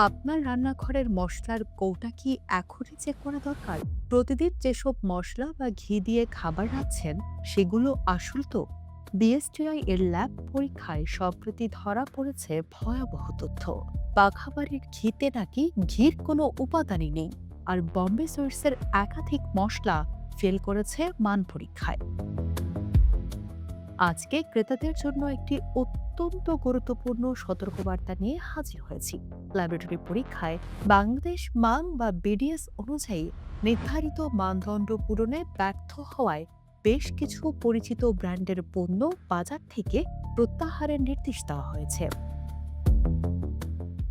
আপনার রান্নাঘরের মসলার কৌটা কি এখনই চেক করা দরকার? প্রতিদিন যেসব মসলা বা ঘি দিয়ে খাবার রাঁধছেন, সেগুলো আসল তো? বিএসটিআই এর ল্যাব পরীক্ষায় সম্প্রতি ধরা পড়েছে ভয়াবহ তথ্য। বাঘাবাড়ির ঘিতে নাকি ঘির কোনো উপাদানই নেই, আর বম্বে সুইটসের একাধিক মসলা ফেল করেছে মান পরীক্ষায়। আজকে ক্রেতাদের জন্য একটি অত্যন্ত গুরুত্বপূর্ণ সতর্কবার্তা নিয়ে হাজির হয়েছি। ল্যাবরেটরি পরীক্ষায় বাংলাদেশ মান বা বিডিএস অনুযায়ী নির্ধারিত মানদণ্ড পূরণে ব্যর্থ হওয়ায় বেশ কিছু পরিচিত ব্র্যান্ডের পণ্য বাজার থেকে প্রত্যাহারের নির্দেশ দেওয়া হয়েছে।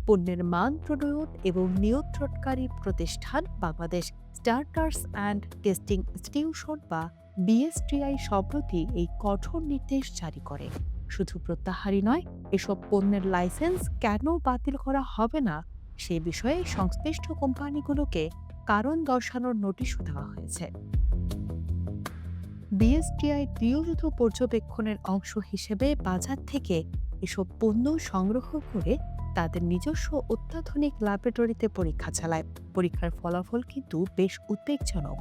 পণ্যের মান প্রণয়ন এবং নিয়ন্ত্রণকারী প্রতিষ্ঠান Bangladesh standards and testing institution বা বিএসটিআই সম্প্রতি এই কঠোর নির্দেশ জারি করে। শুধু প্রত্যাহারই নয়, এসব পণ্যের লাইসেন্স কেন বাতিল করা হবে না সে বিষয়ে সংশ্লিষ্ট কোম্পানিগুলোকে কারণ দর্শানোর নোটিশও দেওয়া হয়েছে। বিএসটিআই নিয়মিত পর্যবেক্ষণের অংশ হিসেবে বাজার থেকে এসব পণ্য সংগ্রহ করে তাদের নিজস্ব অত্যাধুনিক ল্যাবরেটরিতে পরীক্ষা চালায়। পরীক্ষার ফলাফল কিন্তু বেশ উদ্বেগজনক।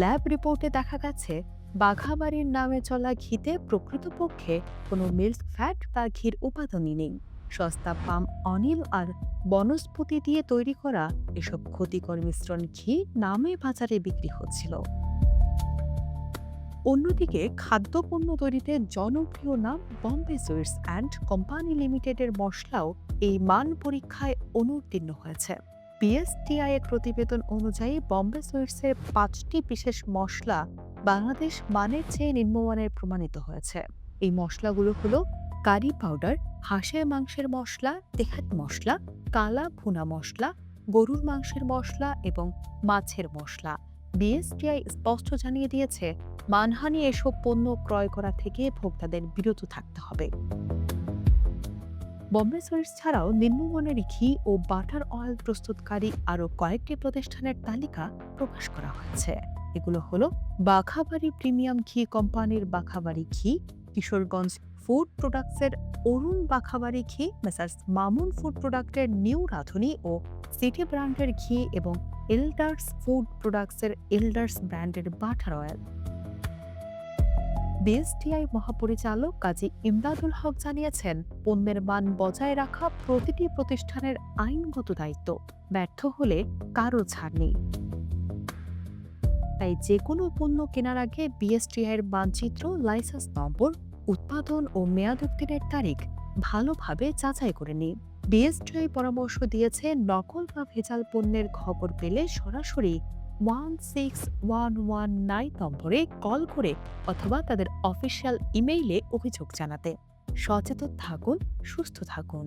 ল্যাব রিপোর্টে দেখা গেছে, বাঘাবাড়ির নামে চলা ঘিতে প্রকৃতপক্ষে কোনো মিল্ক ফ্যাট বা ঘির উপাদানই নেই। সস্তা পাম অনিল আর বনস্পতি দিয়ে তৈরি করা এসব ক্ষতিকর মিশ্রণ ঘি নামে বাজারে বিক্রি হচ্ছিল। অন্যদিকে খাদ্যপণ্য তৈরিতে জনপ্রিয় নাম বম্বে সুইটস অ্যান্ড কোম্পানি লিমিটেডের মশলাও এই মান পরীক্ষায় অনুত্তীর্ণ হয়েছে। বিএসটিআই এর প্রতিবেদন অনুযায়ী বম্বে সুইটসের 5টি বিশেষ মশলা বাংলাদেশ মানের চেয়ে নিম্নমানের প্রমাণিত হয়েছে। এই মশলাগুলো হলো কারি পাউডার, হাঁসের মাংসের মশলা, তেহারি মশলা, কালা ভুনা মশলা, গরুর মাংসের মশলা এবং মাছের মশলা। বিএসটিআই স্পষ্ট জানিয়ে দিয়েছে, মানহানি এসব পণ্য ক্রয় করা থেকে ভোক্তাদের বিরত থাকতে হবে। বম্বে সুইটস ছাড়াও নিম্নমানের ঘি ও বাটার অয়েল প্রস্তুতকারী আরও কয়েকটি প্রতিষ্ঠানের তালিকা প্রকাশ করা হয়েছে। এগুলো হলো বাঘাবাড়ি প্রিমিয়াম ঘি কোম্পানির বাঘাবাড়ি ঘি, কিশোরগঞ্জ ফুড প্রোডাক্টসের অরুণ বাঘাবাড়ি ঘি, মেসার্স মামুন ফুড প্রোডাক্টের নিউ রাঁধুনি ও সিটি ব্র্যান্ডের ঘি এবং এল্ডার্স ফুড প্রোডাক্টসের এল্ডার্স ব্র্যান্ডের বাটার অয়েল। বিএসটিআই মহাপরিচালক কাজী ইমদাদুল হক জানিয়েছেন, পণ্যের মান বজায় রাখা প্রতিটি প্রতিষ্ঠানের আইনগত দায়িত্ব। ব্যর্থ হলে কারও ছাড় নেই। তাই যে কোনো পণ্য কেনার আগে বিএসটিআই এর মানচিত্র, লাইসেন্স নম্বর, উৎপাদন ও মেয়াদ উত্তীর্ণের তারিখ ভালোভাবে যাচাই করে নিন। বিএসটিআই পরামর্শ দিয়েছে, নকল বা ভেজাল পণ্যের খবর পেলে সরাসরি 16119 নম্বরে কল করে অথবা তাদের অফিসিয়াল ইমেইলে অভিযোগ জানাতে। সচেতন থাকুন, সুস্থ থাকুন।